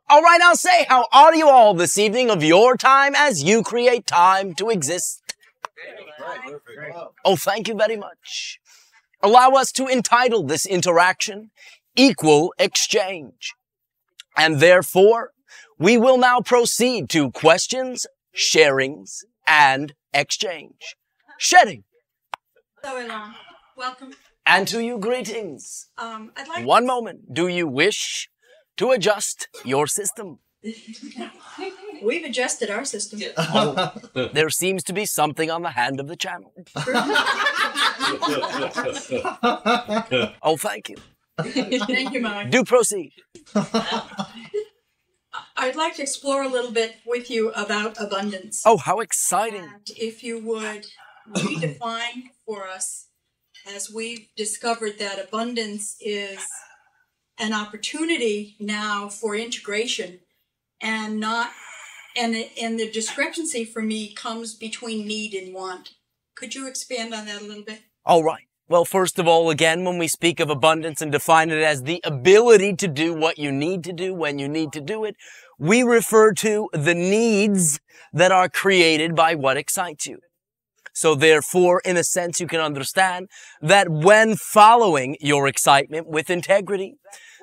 All right, I'll say, how are you all this evening of your time as you create time to exist? Oh, thank you very much. Allow us to entitle this interaction Equal Exchange. And therefore, we will now proceed to questions, sharings, and exchange. Shedding. So, Elan, welcome. And to you, greetings. I'd like One moment. Do you wish to adjust your system? We've adjusted our system. Oh, there seems to be something on the hand of the channel. Oh, thank you. Thank you, Mike. Do proceed. I'd like to explore a little bit with you about abundance. Oh, how exciting. And if you would redefine for us, as we've discovered that abundance is an opportunity now for integration and not, and the discrepancy for me comes between need and want. Could you expand on that a little bit? All right. Well, first of all, again, when we speak of abundance and define it as the ability to do what you need to do when you need to do it, we refer to the needs that are created by what excites you. So therefore, in a sense, you can understand that when following your excitement with integrity,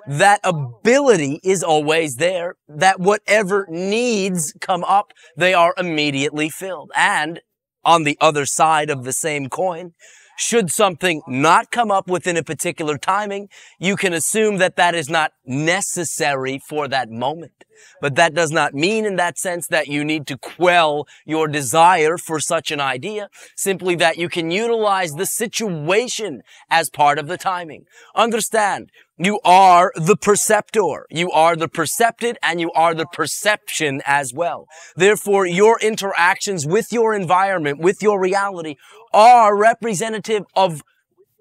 that ability is always there, that whatever needs come up, they are immediately filled. And on the other side of the same coin, should something not come up within a particular timing, you can assume that that is not necessary for that moment. But that does not mean in that sense that you need to quell your desire for such an idea, simply that you can utilize the situation as part of the timing. Understand, you are the perceptor, you are the percepted, and you are the perception as well. Therefore, your interactions with your environment, with your reality, are representative of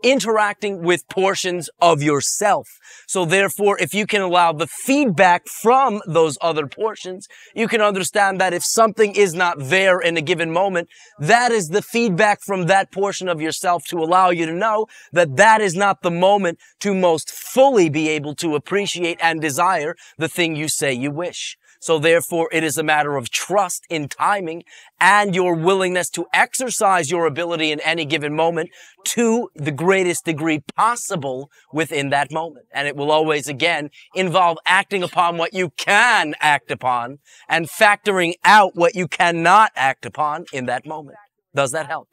interacting with portions of yourself. So therefore, if you can allow the feedback from those other portions, you can understand that if something is not there in a given moment, that is the feedback from that portion of yourself to allow you to know that that is not the moment to most fully be able to appreciate and desire the thing you say you wish. So therefore, it is a matter of trust in timing and your willingness to exercise your ability in any given moment to the greatest degree possible within that moment. And it will always, again, involve acting upon what you can act upon and factoring out what you cannot act upon in that moment. Does that help?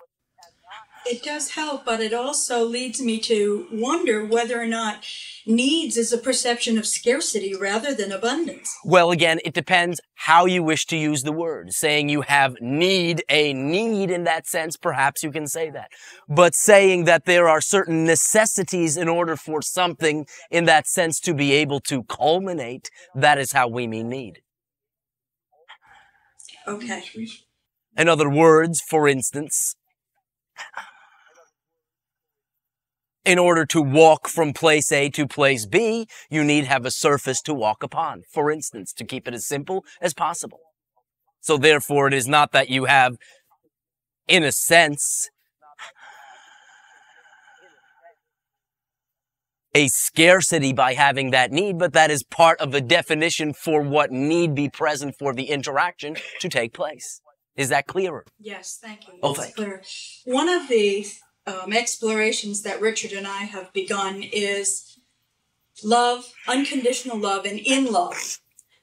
It does help, but it also leads me to wonder whether or not needs is a perception of scarcity rather than abundance. Well, again, it depends how you wish to use the word. Saying you have a need in that sense, perhaps you can say that. But saying that there are certain necessities in order for something in that sense to be able to culminate, that is how we mean need. Okay. In other words, for instance, in order to walk from place A to place B, you need to have a surface to walk upon, for instance, to keep it as simple as possible. So therefore, it is not that you have, in a sense, a scarcity by having that need, but that is part of the definition for what need be present for the interaction to take place. Is that clearer? Yes, thank you. Oh, It's thank you. clear. One of the explorations that Richard and I have begun is love, unconditional love, and in love.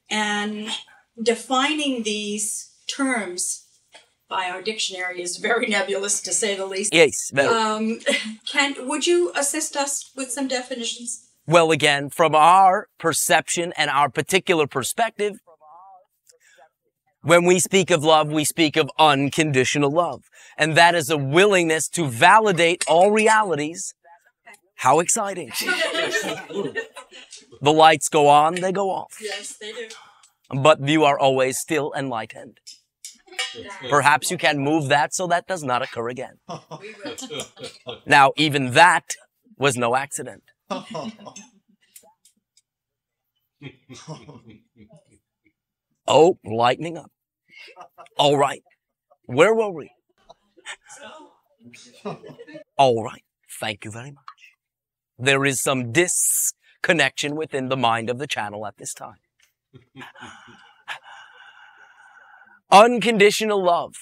And defining these terms by our dictionary is very nebulous, to say the least. Yes. Would you assist us with some definitions? Well, again, from our perception and our particular perspective, when we speak of love, we speak of unconditional love. And that is a willingness to validate all realities. How exciting. The lights go on, they go off. Yes, they do. But you are always still enlightened. Perhaps you can move that so that does not occur again. We will. Now, even that was no accident. Oh, lightening up. All right. Where were we? All right. Thank you very much. There is some disconnection within the mind of the channel at this time. Unconditional love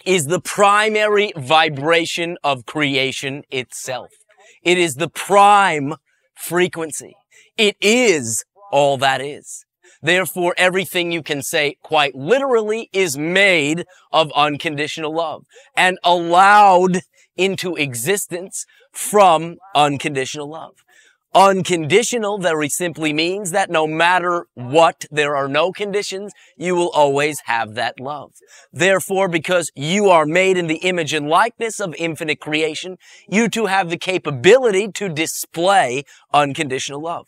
is the primary vibration of creation itself. It is the prime frequency. It is all that is. Therefore, everything you can say quite literally is made of unconditional love and allowed into existence from unconditional love. Unconditional very simply means that no matter what, there are no conditions, you will always have that love. Therefore, because you are made in the image and likeness of infinite creation, you too have the capability to display unconditional love.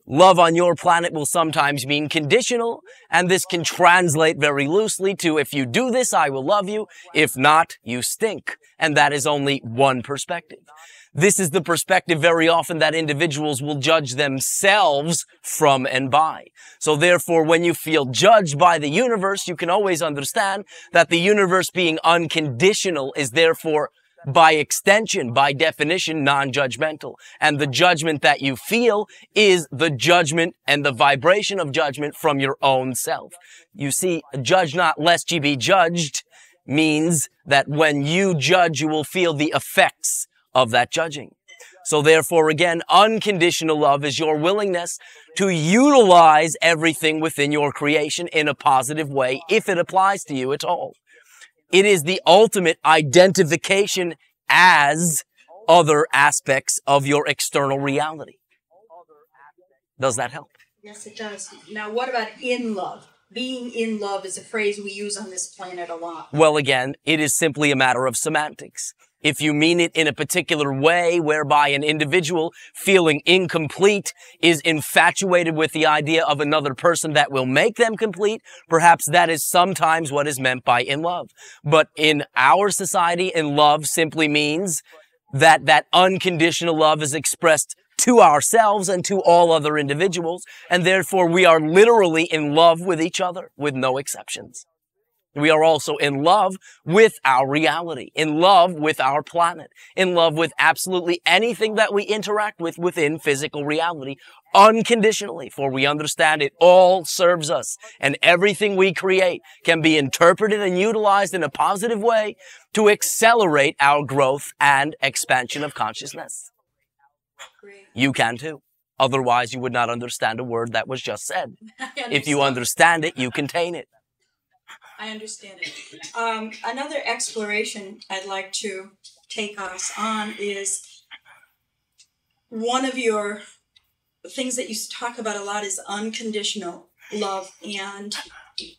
Love on your planet will sometimes mean conditional, and this can translate very loosely to, if you do this, I will love you. If not, you stink. And that is only one perspective. This is the perspective very often that individuals will judge themselves from and by. So therefore, when you feel judged by the universe, you can always understand that the universe being unconditional is therefore by extension, by definition, non-judgmental. And the judgment that you feel is the judgment and the vibration of judgment from your own self. You see, judge not lest ye be judged means that when you judge, you will feel the effects of that judging. So therefore, again, unconditional love is your willingness to utilize everything within your creation in a positive way, if it applies to you at all. It is the ultimate identification as other aspects of your external reality. Does that help? Yes, it does. Now, what about in love? Being in love is a phrase we use on this planet a lot. Well, again, it is simply a matter of semantics. If you mean it in a particular way whereby an individual feeling incomplete is infatuated with the idea of another person that will make them complete, perhaps that is sometimes what is meant by in love. But in our society, in love simply means that that unconditional love is expressed to ourselves and to all other individuals, and therefore we are literally in love with each other, with no exceptions. We are also in love with our reality, in love with our planet, in love with absolutely anything that we interact with within physical reality, unconditionally, for we understand it all serves us, and everything we create can be interpreted and utilized in a positive way to accelerate our growth and expansion of consciousness. Great. You can too. Otherwise, you would not understand a word that was just said. If you understand. understand it, you contain it. I understand it. Another exploration I'd like to take us on is one of your things that you talk about a lot is unconditional love, and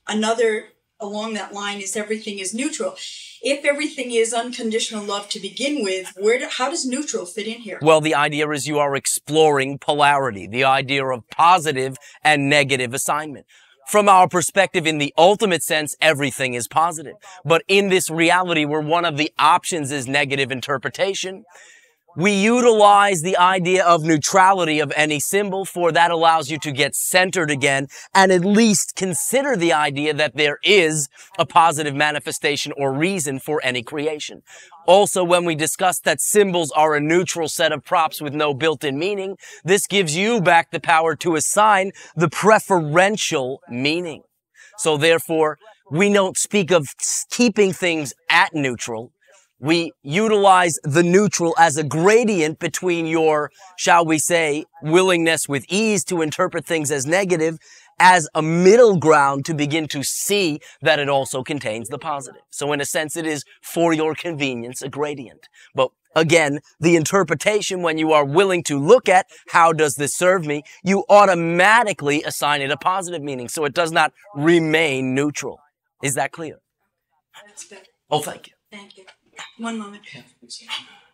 another along that line is everything is neutral. If everything is unconditional love to begin with, how does neutral fit in here? Well, the idea is you are exploring polarity, the idea of positive and negative assignment. From our perspective, in the ultimate sense, everything is positive. But in this reality where one of the options is negative interpretation, we utilize the idea of neutrality of any symbol, for that allows you to get centered again and at least consider the idea that there is a positive manifestation or reason for any creation. Also, when we discuss that symbols are a neutral set of props with no built-in meaning, this gives you back the power to assign the preferential meaning. So therefore, we don't speak of keeping things at neutral. We utilize the neutral as a gradient between your, shall we say, willingness with ease to interpret things as negative, as a middle ground to begin to see that it also contains the positive. So in a sense, it is, for your convenience, a gradient. But again, the interpretation, when you are willing to look at how does this serve me, you automatically assign it a positive meaning, so it does not remain neutral. Is that clear? That's better. Oh, thank you. Thank you. One moment.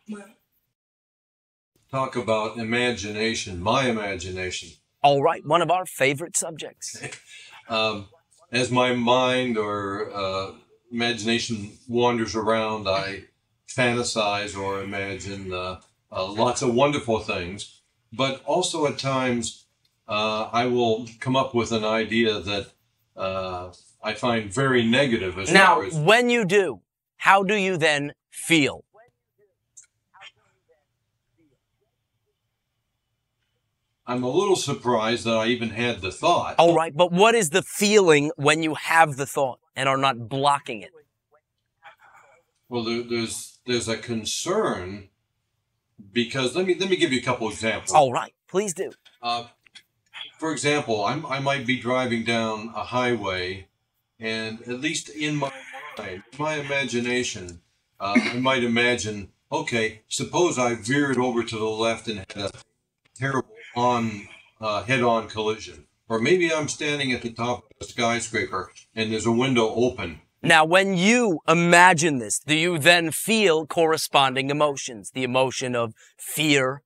Well, talk about imagination, my imagination. All right, one of our favorite subjects. As my mind or imagination wanders around, I fantasize or imagine lots of wonderful things. But also at times, I will come up with an idea that I find very negative. Now, when you do, how do you then feel? I'm a little surprised that I even had the thought. All right, but what is the feeling when you have the thought and are not blocking it? Well, there's a concern because let me give you a couple examples. All right, please do. For example, I might be driving down a highway, and at least in my mind, my imagination, I might imagine, okay, suppose I veered over to the left and had a terrible head-on collision. Or maybe I'm standing at the top of a skyscraper and there's a window open. Now, when you imagine this, do you then feel corresponding emotions? The emotion of fear,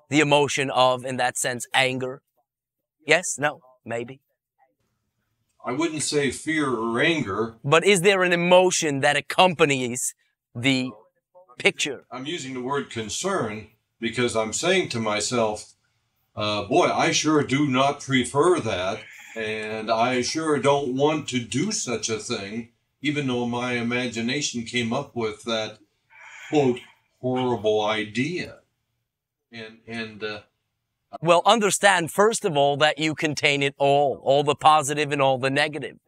the emotion of, in that sense, anger? Yes? No? Maybe? I wouldn't say fear or anger. But is there an emotion that accompanies the picture? I'm using the word concern because I'm saying to myself, boy, I sure do not prefer that, and I sure don't want to do such a thing, even though my imagination came up with that, quote, horrible idea. Well, understand, first of all, that you contain it all the positive and all the negative.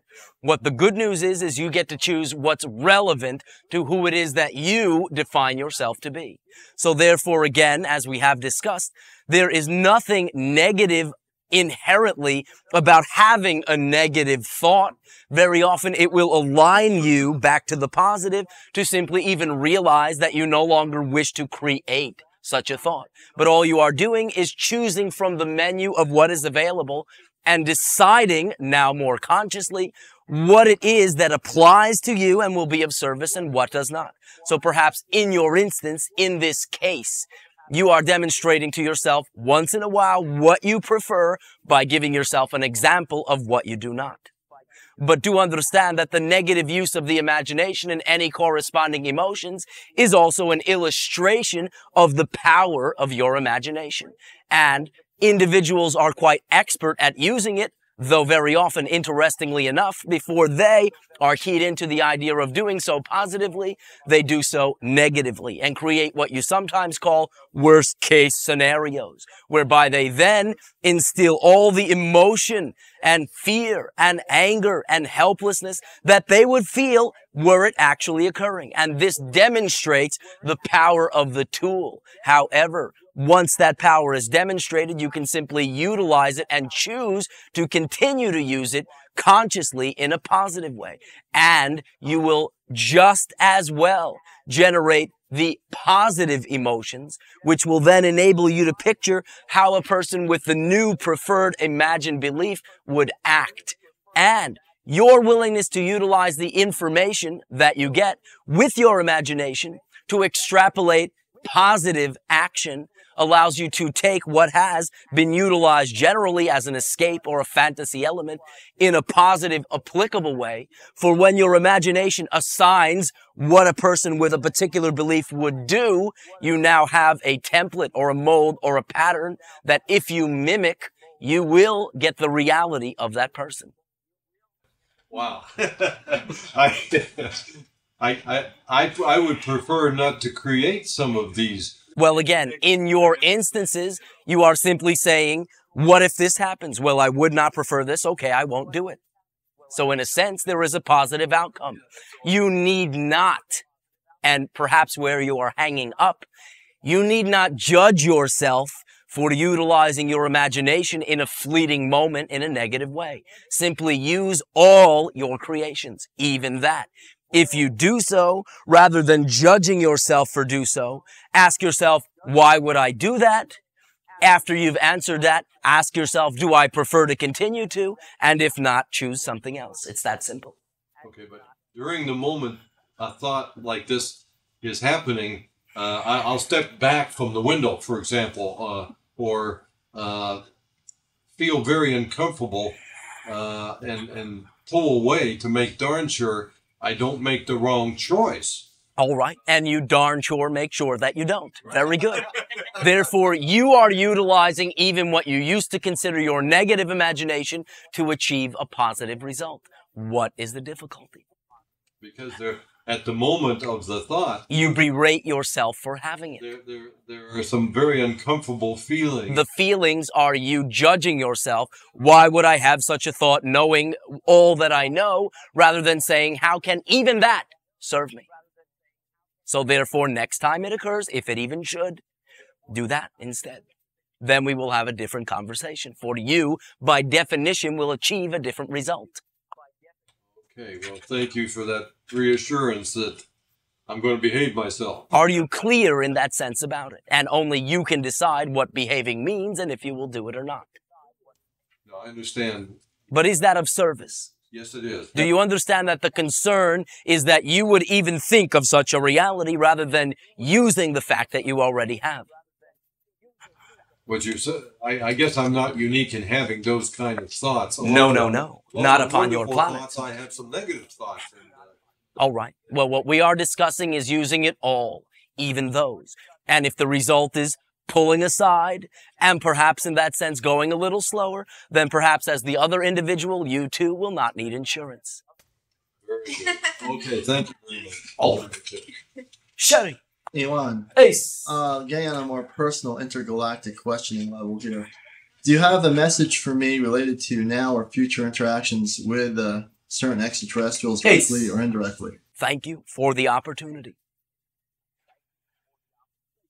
What the good news is you get to choose what's relevant to who it is that you define yourself to be. So therefore, again, as we have discussed, there is nothing negative inherently about having a negative thought. Very often it will align you back to the positive to simply even realize that you no longer wish to create such a thought. But all you are doing is choosing from the menu of what is available and deciding, now more consciously, what it is that applies to you and will be of service and what does not. So perhaps in your instance, in this case, you are demonstrating to yourself once in a while what you prefer by giving yourself an example of what you do not. But do understand that the negative use of the imagination and any corresponding emotions is also an illustration of the power of your imagination. And individuals are quite expert at using it, though very often, interestingly enough, before they are keyed into the idea of doing so positively, they do so negatively and create what you sometimes call worst-case scenarios, whereby they then instill all the emotion and fear and anger and helplessness that they would feel were it actually occurring. And this demonstrates the power of the tool. However, once that power is demonstrated, you can simply utilize it and choose to continue to use it consciously in a positive way. And you will just as well generate the positive emotions, which will then enable you to picture how a person with the new preferred imagined belief would act. And your willingness to utilize the information that you get with your imagination to extrapolate positive action allows you to take what has been utilized generally as an escape or a fantasy element in a positive, applicable way. For when your imagination assigns what a person with a particular belief would do, you now have a template or a mold or a pattern that if you mimic, you will get the reality of that person. Wow. I would prefer not to create some of these. Well, again, in your instances, you are simply saying, what if this happens? Well, I would not prefer this. Okay, I won't do it. So in a sense, there is a positive outcome. You need not, and perhaps where you are hanging up, you need not judge yourself for utilizing your imagination in a fleeting moment in a negative way. Simply use all your creations, even that. If you do so, rather than judging yourself for do so, ask yourself, why would I do that? After you've answered that, ask yourself, do I prefer to continue to? And if not, choose something else. It's that simple. Okay, but during the moment a thought like this is happening, I'll step back from the window, for example, or feel very uncomfortable and pull away to make darn sure I don't make the wrong choice. All right. And you darn sure make sure that you don't. Very good. Therefore, you are utilizing even what you used to consider your negative imagination to achieve a positive result. What is the difficulty? Because at the moment of the thought, you berate yourself for having it. there are some very uncomfortable feelings. The feelings are you judging yourself. Why would I have such a thought knowing all that I know, rather than saying, how can even that serve me? So therefore, next time it occurs, if it even should, do that instead. Then we will have a different conversation. For you, by definition, will achieve a different result. Okay, well, thank you for that reassurance that I'm going to behave myself. Are you clear in that sense about it? And only you can decide what behaving means and if you will do it or not. No, I understand. But is that of service? Yes, it is. Do you understand that the concern is that you would even think of such a reality rather than using the fact that you already have? What you said, I guess I'm not unique in having those kind of thoughts. No. Not upon your planet. Thoughts, I have some negative thoughts. All right. Well, what we are discussing is using it all, even those. And if the result is pulling aside and perhaps in that sense going a little slower, then perhaps as the other individual, you too will not need insurance. Very good. Okay, thank you very much. All right. Sherry. Elan, Ace. getting on a more personal intergalactic questioning level here. Do you have a message for me related to now or future interactions with certain extraterrestrials, Ace. directly or indirectly? Thank you for the opportunity.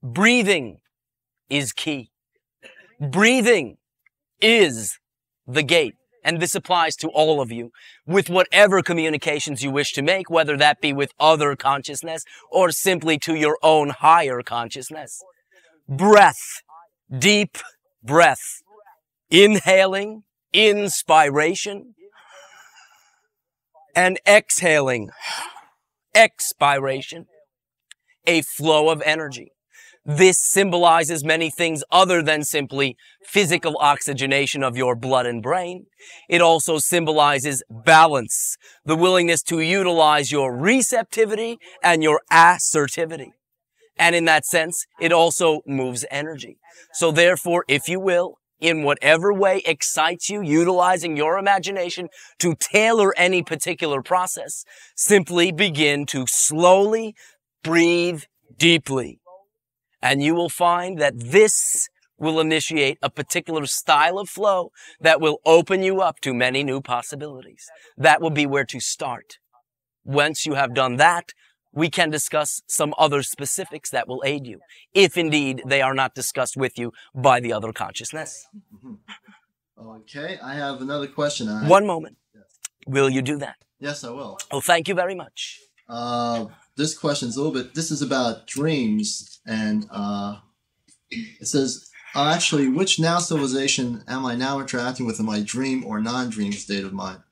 Breathing is key. Breathing is the gate. And this applies to all of you with whatever communications you wish to make, whether that be with other consciousness or simply to your own higher consciousness. Breath, deep breath, inhaling, inspiration, and exhaling, expiration, a flow of energy. This symbolizes many things other than simply physical oxygenation of your blood and brain. It also symbolizes balance, the willingness to utilize your receptivity and your assertivity. And in that sense, it also moves energy. So therefore, if you will, in whatever way excites you, utilizing your imagination to tailor any particular process, simply begin to slowly breathe deeply. And you will find that this will initiate a particular style of flow that will open you up to many new possibilities. That will be where to start. Once you have done that, we can discuss some other specifics that will aid you, if indeed they are not discussed with you by the other consciousness. Okay, I have another question. One moment. Will you do that? Yes, I will. Oh, thank you very much. This question's a little bit, this is about dreams, and it says, actually, which now civilization am I now interacting with in my dream or non-dream state of mind?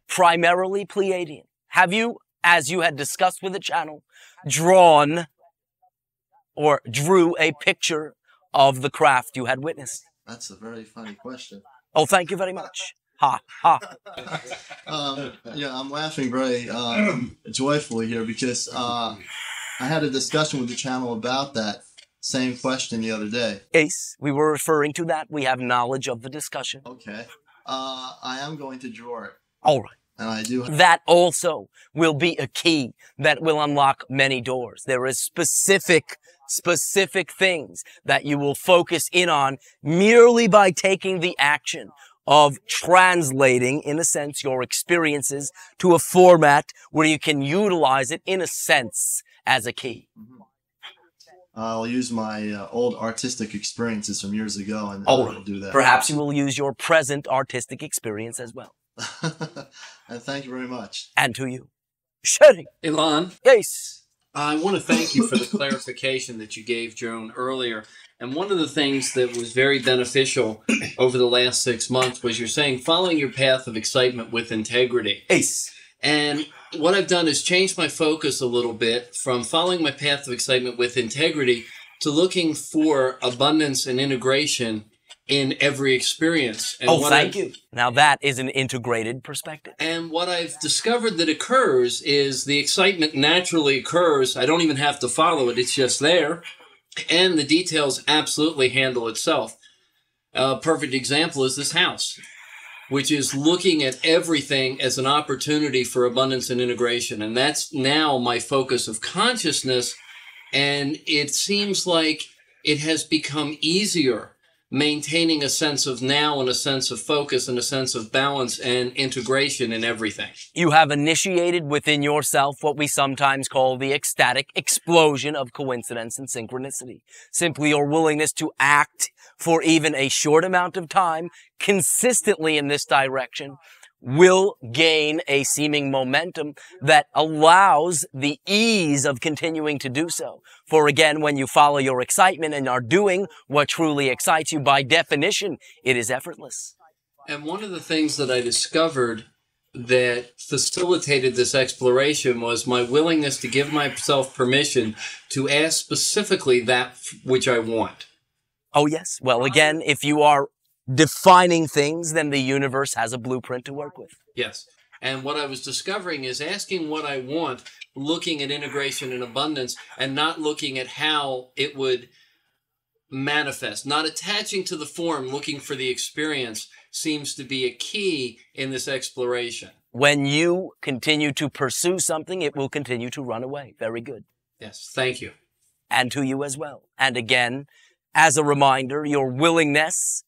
Primarily Pleiadian. Have you, as you had discussed with the channel, drawn or drew a picture of the craft you had witnessed? That's a very funny question. Oh, thank you very much. Ha, ha. Yeah, I'm laughing very joyfully here because I had a discussion with the channel about that same question the other day. Ace, we were referring to that. We have knowledge of the discussion. Okay. I am going to draw it. All right. And I do. That also will be a key that will unlock many doors. There is specific things that you will focus in on merely by taking the action of translating, in a sense, your experiences to a format where you can utilize it, in a sense, as a key. I'll use my old artistic experiences from years ago, and I'll do that. Perhaps you will use your present artistic experience as well. And thank you very much. And to you. Sherry. Elan. Yes. I want to thank you for the clarification that you gave Joan earlier. And one of the things that was very beneficial over the last 6 months was you're saying following your path of excitement with integrity. Ace. And what I've done is changed my focus a little bit from following my path of excitement with integrity to looking for abundance and integration in every experience. And thank you. Now that is an integrated perspective. And what I've discovered that occurs is the excitement naturally occurs. I don't even have to follow it. It's just there. And the details absolutely handle itself. A perfect example is this house. which is looking at everything as an opportunity for abundance and integration. And that's now my focus of consciousness. And it seems like it has become easier maintaining a sense of now and a sense of focus and a sense of balance and integration in everything. You have initiated within yourself what we sometimes call the ecstatic explosion of coincidence and synchronicity. Simply your willingness to act for even a short amount of time consistently in this direction will gain a seeming momentum that allows the ease of continuing to do so. For again, when you follow your excitement and are doing what truly excites you, by definition, it is effortless. And one of the things that I discovered that facilitated this exploration was my willingness to give myself permission to ask specifically that which I want. Oh, yes. Well, again, if you are defining things, then the universe has a blueprint to work with. Yes. And what I was discovering is asking what I want, looking at integration and abundance, and not looking at how it would manifest. Not attaching to the form, looking for the experience seems to be a key in this exploration. When you continue to pursue something, it will continue to run away. Very good. Yes. Thank you. And to you as well. And again, as a reminder, your willingness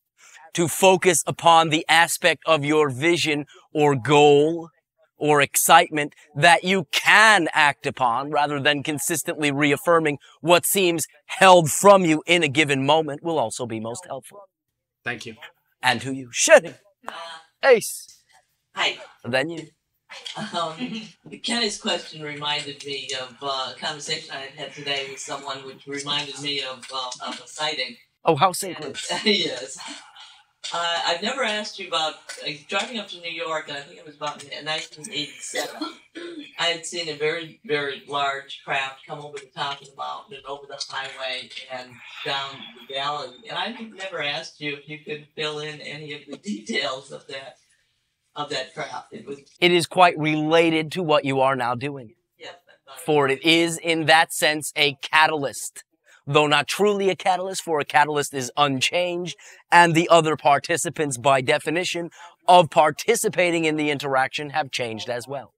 to focus upon the aspect of your vision or goal or excitement that you can act upon rather than consistently reaffirming what seems held from you in a given moment will also be most helpful. Thank you. And to you. Shitting. Ace. Hi. Then you. Kenny's question reminded me of a conversation I had today with someone, which reminded me of a sighting. Oh, how synchronous. Yes. I've never asked you about driving up to New York, and I think it was about in 1987. I had seen a very, very large craft come over the top of the mountain and over the highway and down the valley. And I never asked you if you could fill in any of the details of that craft. It is quite related to what you are now doing. Yes, for it is, in that sense, a catalyst. Though not truly a catalyst, for a catalyst is unchanged, and the other participants, by definition, of participating in the interaction have changed as well.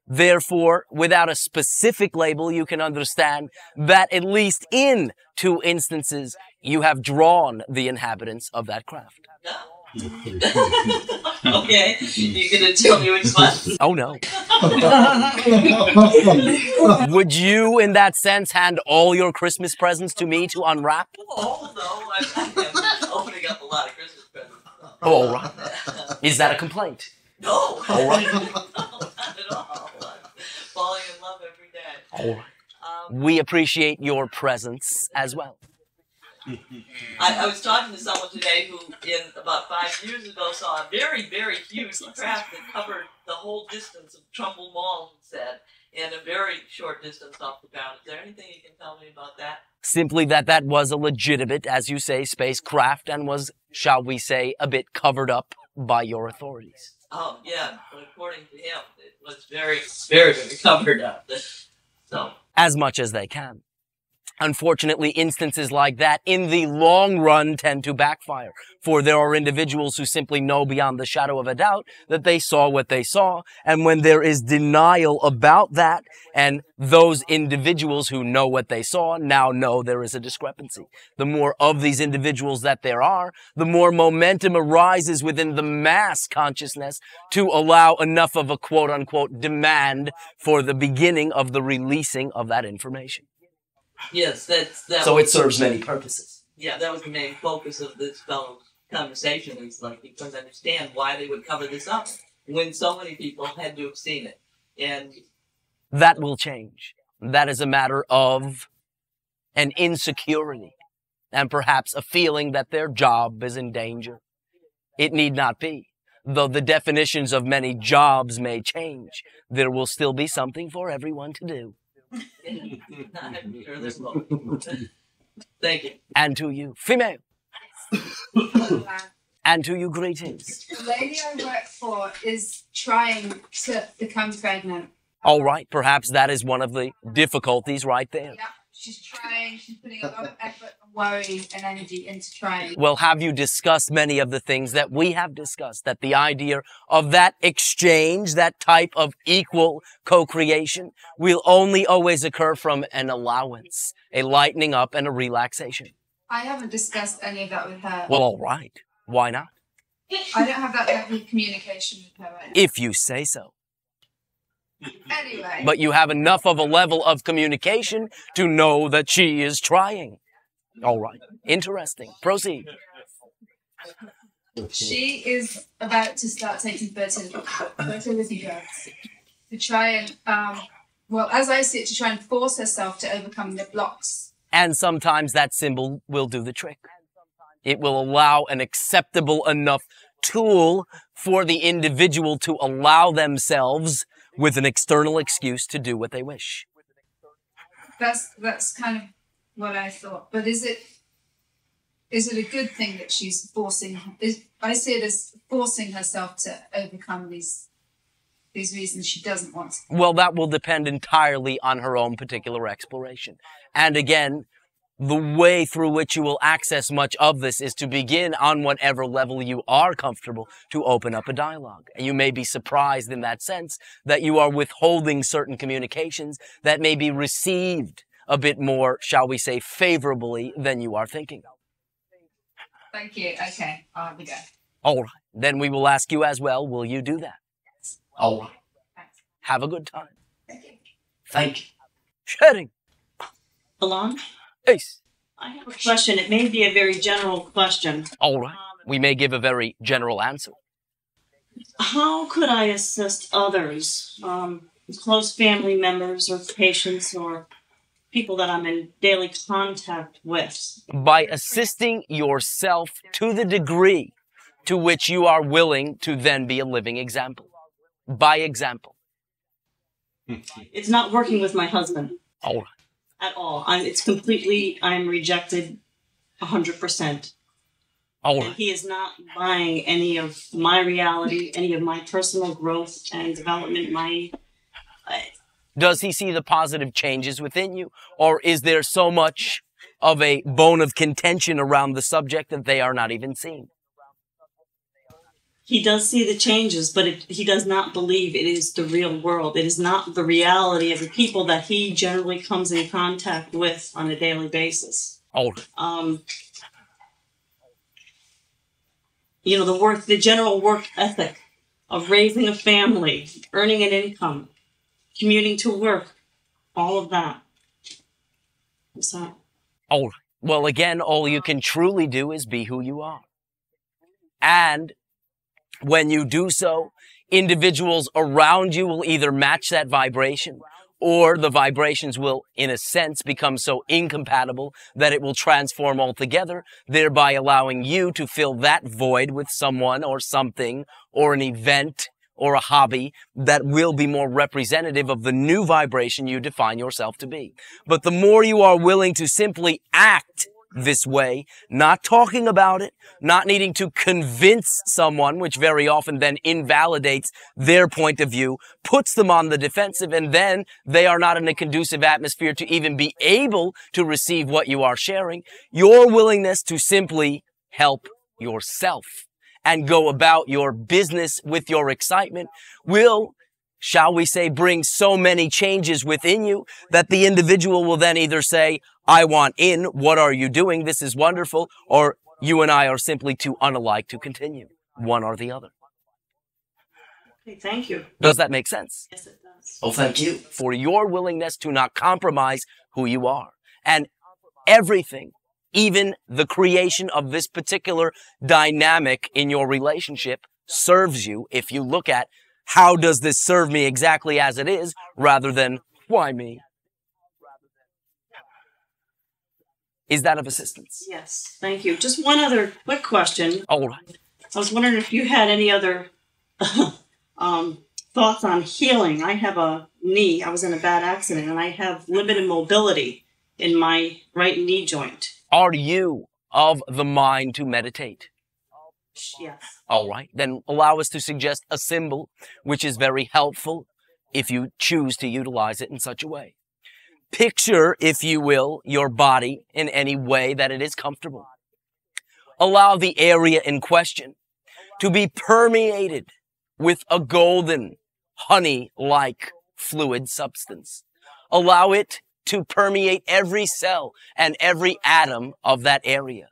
Therefore, without a specific label, you can understand that at least in 2 instances, you have drawn the inhabitants of that craft. Okay, you gonna tell me which one? Oh, no. Would you, in that sense, hand all your Christmas presents to me to unwrap? Oh, no, I'm opening up a lot of Christmas presents. Oh, all right. Is that a complaint? No. All right. No, not at all. I'm falling in love every day. All right. We appreciate your presence as well. I was talking to someone today who, about 5 years ago, saw a very, very huge craft that covered the whole distance of Trumbull Mall, he said, and a very short distance off the ground. Is there anything you can tell me about that? Simply that was a legitimate, as you say, spacecraft and was, shall we say, a bit covered up by your authorities. Oh, yeah, but according to him, it was very, very, very covered up. So, as much as they can. Unfortunately, instances like that in the long run tend to backfire, for there are individuals who simply know beyond the shadow of a doubt that they saw what they saw, and when there is denial about that, and those individuals who know what they saw now know there is a discrepancy. The more of these individuals that there are, the more momentum arises within the mass consciousness to allow enough of a quote-unquote demand for the beginning of the releasing of that information. yes, that So it serves many purposes. Yeah, that was the main focus of this fellow's conversation, is like, he couldn't understand why they would cover this up when so many people had to have seen it. And that will change. That is a matter of an insecurity and perhaps a feeling that their job is in danger. It need not be. Though the definitions of many jobs may change, there will still be something for everyone to do. I'm sure there's more. Thank you. And to you, female. And to you, greetings. The lady I work for is trying to become pregnant. All right, perhaps that is one of the difficulties right there. Yeah, she's trying, she's putting a lot of effort and worry and energy into trying. Well, have you discussed many of the things that we have discussed? That the idea of that exchange, that type of equal co-creation, will only always occur from an allowance, a lightening up and a relaxation. I haven't discussed any of that with her. Well, all right. Why not? I don't have that level of communication with her right now. If you say so. Anyway. But you have enough of a level of communication to know that she is trying. All right. Interesting. Proceed. She is about to start taking fertility drugs to try and, well, as I see it, to try and force herself to overcome the blocks. And sometimes that symbol will do the trick. It will allow an acceptable enough tool for the individual to allow themselves with an external excuse to do what they wish. That's kind of what I thought. But is it a good thing that she's forcing? I see it as forcing herself to overcome these reasons she doesn't want to. Well, that will depend entirely on her own particular exploration. And again, the way through which you will access much of this is to begin on whatever level you are comfortable to open up a dialogue. And you may be surprised in that sense that you are withholding certain communications that may be received a bit more, shall we say, favorably than you are thinking. Thank you. Okay, I'll have a go. All right. Then we will ask you as well, will you do that? Yes. All right. Thanks. Have a good time. Thank you. Thank you. Sharing. Alon, Ace. I have a question. It may be a very general question. All right. We may give a very general answer. How could I assist others, close family members or patients or people that I'm in daily contact with? By assisting yourself to the degree to which you are willing to then be a living example. By example. It's not working with my husband. All right. At all. I'm rejected 100%. All And right. he is not buying any of my reality, any of my personal growth and development, Does he see the positive changes within you? Or is there so much of a bone of contention around the subject that they are not even seen? He does see the changes, but he does not believe it is the real world. It is not the reality of the people that he generally comes in contact with on a daily basis. All right. The general work ethic of raising a family, earning an income, commuting to work, all of that. So, All right. Well, again, all you can truly do is be who you are. And when you do so, individuals around you will either match that vibration or the vibrations will, in a sense, become so incompatible that it will transform altogether, thereby allowing you to fill that void with someone or something or an event or a hobby that will be more representative of the new vibration you define yourself to be. But the more you are willing to simply act this way, not talking about it, not needing to convince someone, which very often then invalidates their point of view, puts them on the defensive, and then they are not in a conducive atmosphere to even be able to receive what you are sharing. Your willingness to simply help yourself and go about your business with your excitement will, shall we say, bring so many changes within you that the individual will then either say, I want in, what are you doing? This is wonderful. Or you and I are simply too unalike to continue, one or the other. okay, thank you. Does that make sense? Yes, it does. Oh, thank you for your willingness to not compromise who you are. And everything, even the creation of this particular dynamic in your relationship, serves you if you look at how does this serve me exactly as it is, rather than why me? Is that of assistance? Yes, thank you. Just one other quick question. All right. I was wondering if you had any other thoughts on healing. I have a knee. I was in a bad accident, and I have limited mobility in my right knee joint. Are you of the mind to meditate? Yes. All right. Then allow us to suggest a symbol which is very helpful if you choose to utilize it in such a way. Picture, if you will, your body in any way that it is comfortable. Allow the area in question to be permeated with a golden, honey-like fluid substance. Allow it to permeate every cell and every atom of that area.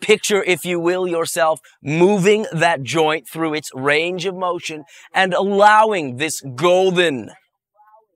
Picture, if you will, yourself moving that joint through its range of motion and allowing this golden,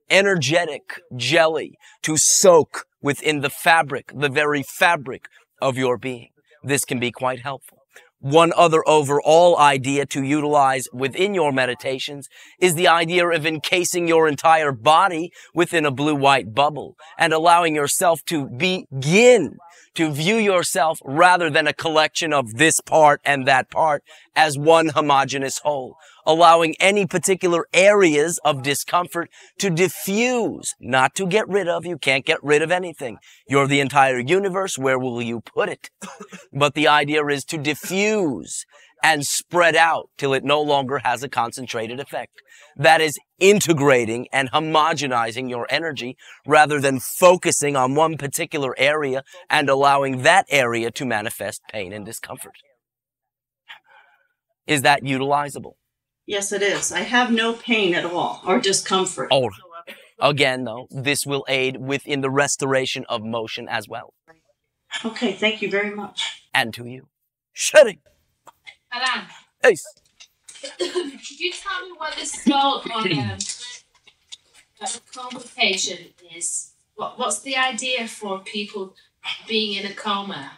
energetic jelly to soak within the fabric, the very fabric of your being. This can be quite helpful. One other overall idea to utilize within your meditations is the idea of encasing your entire body within a blue-white bubble and allowing yourself to begin to view yourself rather than a collection of this part and that part as one homogeneous whole, allowing any particular areas of discomfort to diffuse, not to get rid of. You can't get rid of anything. You're the entire universe. Where will you put it? But the idea is to diffuse and spread out till it no longer has a concentrated effect. That is integrating and homogenizing your energy rather than focusing on one particular area and allowing that area to manifest pain and discomfort. Is that utilizable? Yes, it is. I have no pain at all or discomfort. Oh, again, though, this will aid within the restoration of motion as well. Okay, thank you very much. And to you. Shedding. Elan, Ace. could you tell me what the scope on a coma patient is? What's the idea for people being in a coma?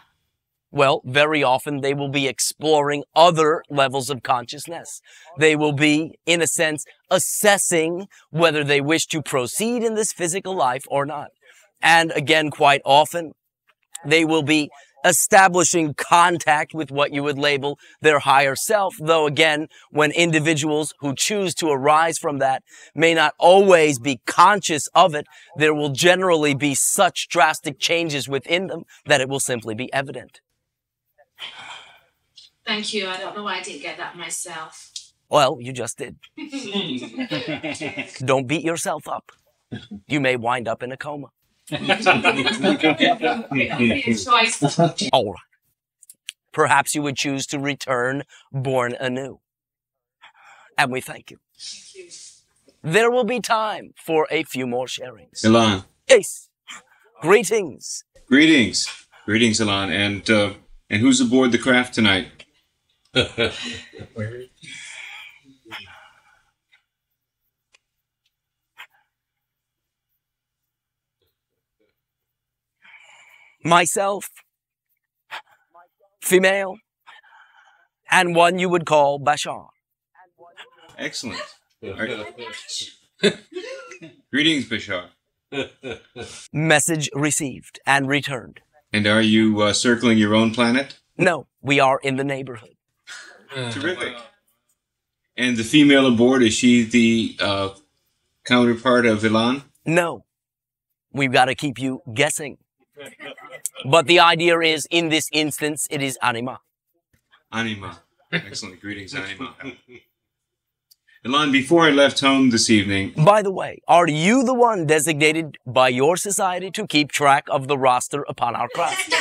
Well, very often they will be exploring other levels of consciousness. They will be, in a sense, assessing whether they wish to proceed in this physical life or not. And again, quite often, they will be establishing contact with what you would label their higher self, though again, when individuals who choose to arise from that may not always be conscious of it, there will generally be such drastic changes within them that it will simply be evident. Thank you. I don't know why I didn't get that myself. Well, you just did. Don't beat yourself up. You may wind up in a coma. All right. Perhaps you would choose to return born anew. And we thank you. There will be time for a few more sharings. Elan. Ace. Greetings. Greetings. Greetings, Elan. And who's aboard the craft tonight? Myself, female, and one you would call Bashar. Excellent. Greetings, Bashar. Message received and returned. And are you circling your own planet? No, we are in the neighborhood. Terrific. And the female aboard, is she the counterpart of Elan? No, we've got to keep you guessing. But the idea is, in this instance, it is Anima. Anima. Excellent. Greetings, Anima. Elan, before I left home this evening... By the way, are you the one designated by your society to keep track of the roster upon our craft?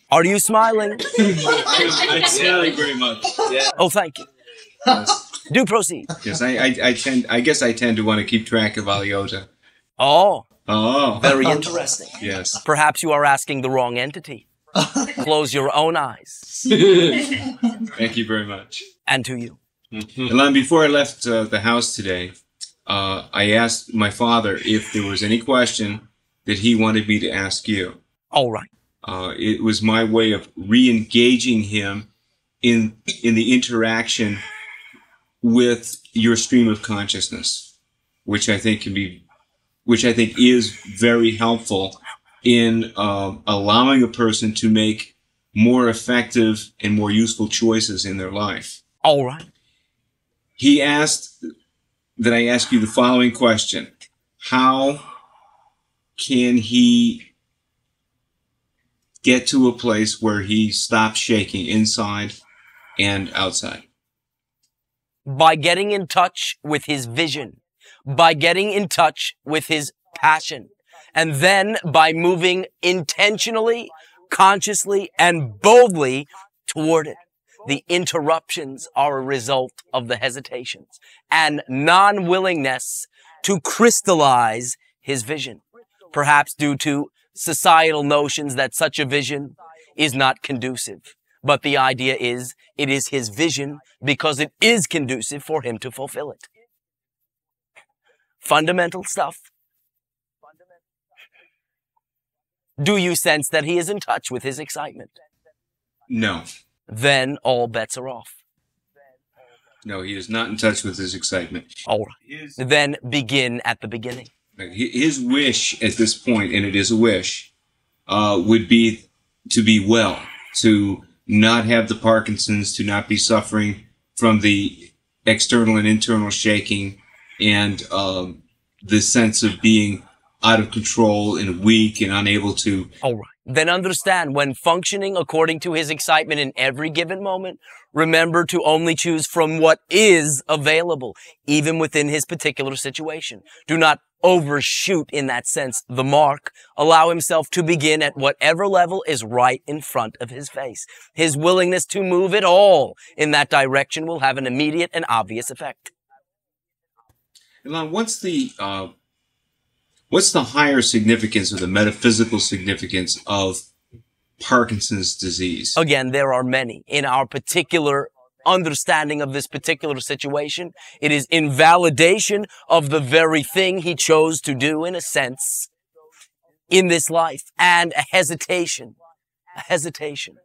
Are you smiling? I'm smiling very much. Yeah. Oh, thank you. Yes. Do proceed. Yes, I guess I tend to want to keep track of Aliota. Oh. Oh. Very interesting. Yes. Perhaps you are asking the wrong entity. Close your own eyes. Thank you very much. And to you. Elan, before I left the house today, I asked my father if there was any question that he wanted me to ask you. All right. It was my way of re-engaging him in the interaction with your stream of consciousness, which I think is very helpful in allowing a person to make more effective and more useful choices in their life. All right. He asked that I ask you the following question. How can he get to a place where he stops shaking inside and outside? by getting in touch with his vision, by getting in touch with his passion, and then by moving intentionally, consciously, and boldly toward it. The interruptions are a result of the hesitations and non-willingness to crystallize his vision, perhaps due to societal notions that such a vision is not conducive. But the idea is, it is his vision because it is conducive for him to fulfill it. Fundamental stuff. Do you sense that he is in touch with his excitement? No. Then all bets are off. No, he is not in touch with his excitement. All right. Then begin at the beginning. His wish at this point, and it is a wish, would be to be well, to not have the Parkinson's, to not be suffering from the external and internal shaking and the sense of being out of control and weak and unable to. All right. Then understand, when functioning according to his excitement in every given moment, remember to only choose from what is available, even within his particular situation. Do not overshoot, in that sense, the mark. Allow himself to begin at whatever level is right in front of his face. His willingness to move at all in that direction will have an immediate and obvious effect. Elan, what's the higher significance or the metaphysical significance of Parkinson's disease? Again, there are many. In our particular understanding of this particular situation, it is invalidation of the very thing he chose to do, in a sense, in this life, and a hesitation,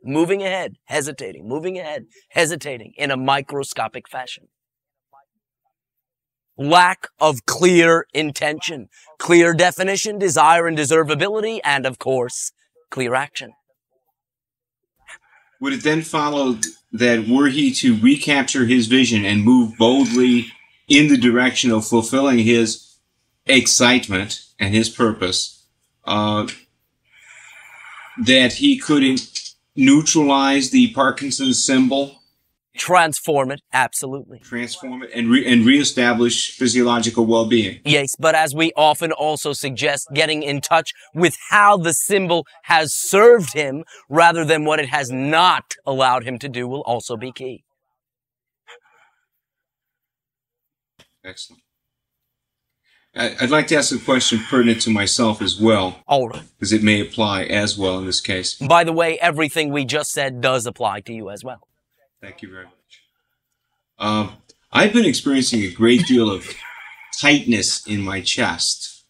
moving ahead, hesitating, moving ahead, hesitating in a microscopic fashion. Lack of clear intention, clear definition, desire and deservability, and of course, clear action. Would it then follow that were he to recapture his vision and move boldly in the direction of fulfilling his excitement and his purpose, that he could neutralize the Parkinson's symbol? Transform it, absolutely. Transform it and reestablish physiological well-being. Yes, but as we often also suggest, getting in touch with how the symbol has served him rather than what it has not allowed him to do will also be key. Excellent. I'd like to ask a question pertinent to myself as well. All right. Because it may apply as well in this case. By the way, everything we just said does apply to you as well. Thank you very much. I've been experiencing a great deal of tightness in my chest.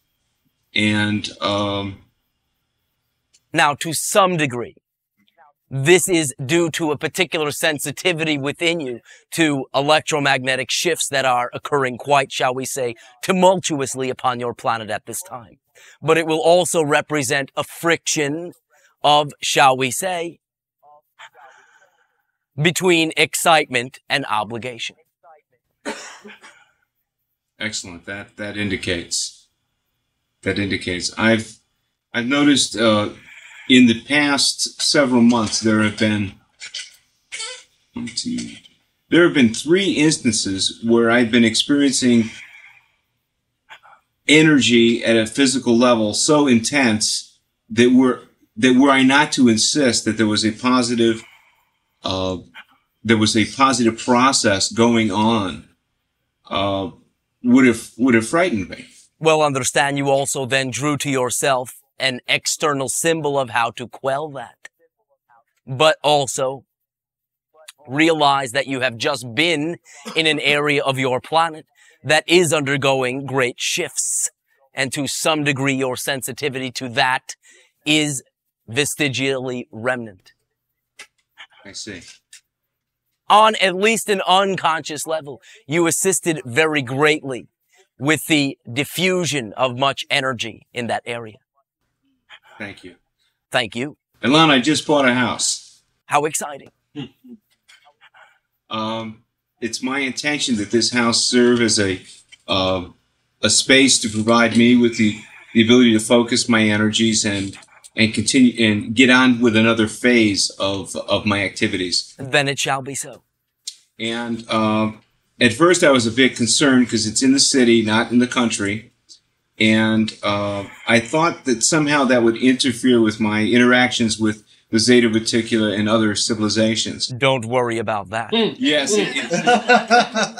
And now, to some degree, this is due to a particular sensitivity within you to electromagnetic shifts that are occurring quite, shall we say, tumultuously upon your planet at this time. But it will also represent a friction of, shall we say, between excitement and obligation. Excellent. That indicates. I've noticed in the past several months there have been 3 instances where I've been experiencing energy at a physical level so intense that were I not to insist that there was a positive process going on, would have frightened me. Well, understand, you also then drew to yourself an external symbol of how to quell that. But also realize that you have just been in an area of your planet that is undergoing great shifts. And to some degree, your sensitivity to that is vestigially remnant. I see. On at least an unconscious level, you assisted very greatly with the diffusion of much energy in that area. Thank you. Thank you. Elan, I just bought a house. How exciting. It's my intention that this house serve as a space to provide me with the ability to focus my energies and continue and get on with another phase of my activities. Then it shall be so. And at first I was a bit concerned because it's in the city, not in the country. And I thought that somehow that would interfere with my interactions with the Zeta Reticula and other civilizations. Don't worry about that. Yes,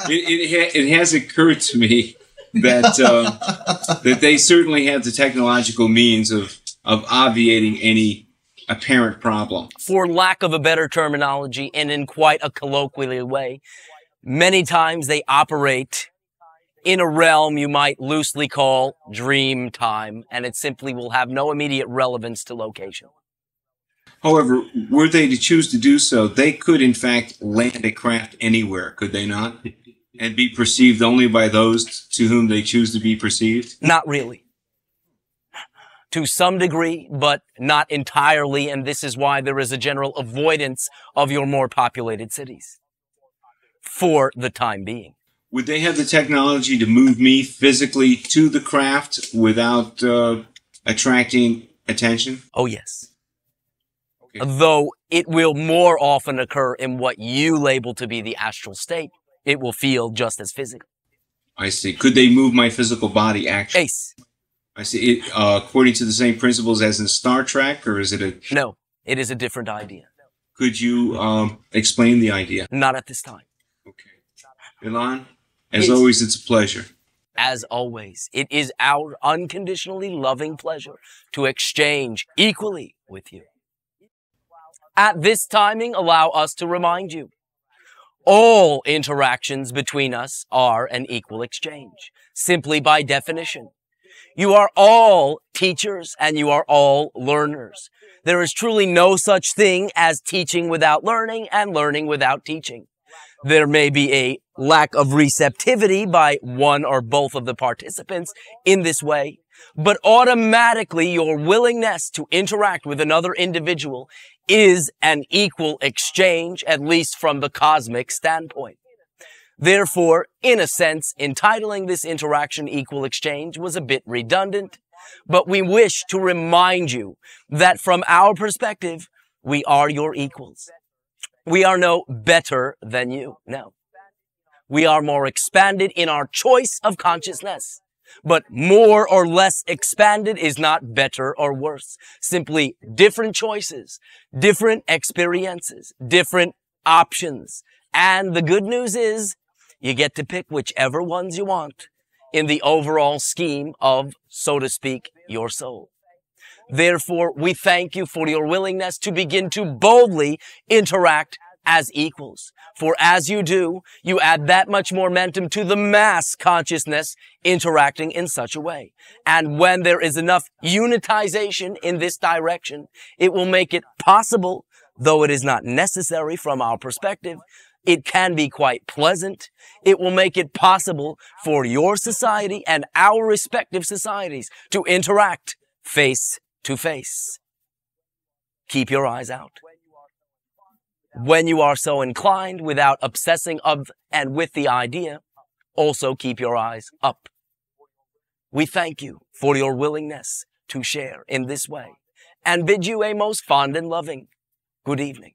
it has occurred to me that that they certainly have the technological means of obviating any apparent problem. For lack of a better terminology, and in quite a colloquial way, many times they operate in a realm you might loosely call dream time, and it simply will have no immediate relevance to location. However, were they to choose to do so, they could in fact land a craft anywhere, could they not? And be perceived only by those to whom they choose to be perceived? Not really. To some degree, but not entirely, and this is why there is a general avoidance of your more populated cities. For the time being. Would they have the technology to move me physically to the craft without attracting attention? Oh, yes. Okay. Though it will more often occur in what you label to be the astral state, it will feel just as physical. I see. Could they move my physical body actually? Ace. I see. It, according to the same principles as in Star Trek, or is it a... No, it is a different idea. Could you explain the idea? Not at this time. Okay. Elan, as always, it's a pleasure. As always, it is our unconditionally loving pleasure to exchange equally with you. At this timing, allow us to remind you, all interactions between us are an equal exchange, simply by definition. You are all teachers and you are all learners. There is truly no such thing as teaching without learning and learning without teaching. There may be a lack of receptivity by one or both of the participants in this way, but automatically your willingness to interact with another individual is an equal exchange, at least from the cosmic standpoint. Therefore, in a sense, entitling this interaction equal exchange was a bit redundant, but we wish to remind you that from our perspective, we are your equals. We are no better than you, no. We are more expanded in our choice of consciousness, but more or less expanded is not better or worse. Simply different choices, different experiences, different options. And the good news is you get to pick whichever ones you want in the overall scheme of, so to speak, your soul. Therefore, we thank you for your willingness to begin to boldly interact as equals. For as you do, you add that much more momentum to the mass consciousness interacting in such a way. And when there is enough unitization in this direction, it will make it possible, though it is not necessary from our perspective, it can be quite pleasant. It will make it possible for your society and our respective societies to interact face to face. Keep your eyes out. When you are so inclined, without obsessing of and with the idea, also keep your eyes up. We thank you for your willingness to share in this way and bid you a most fond and loving good evening.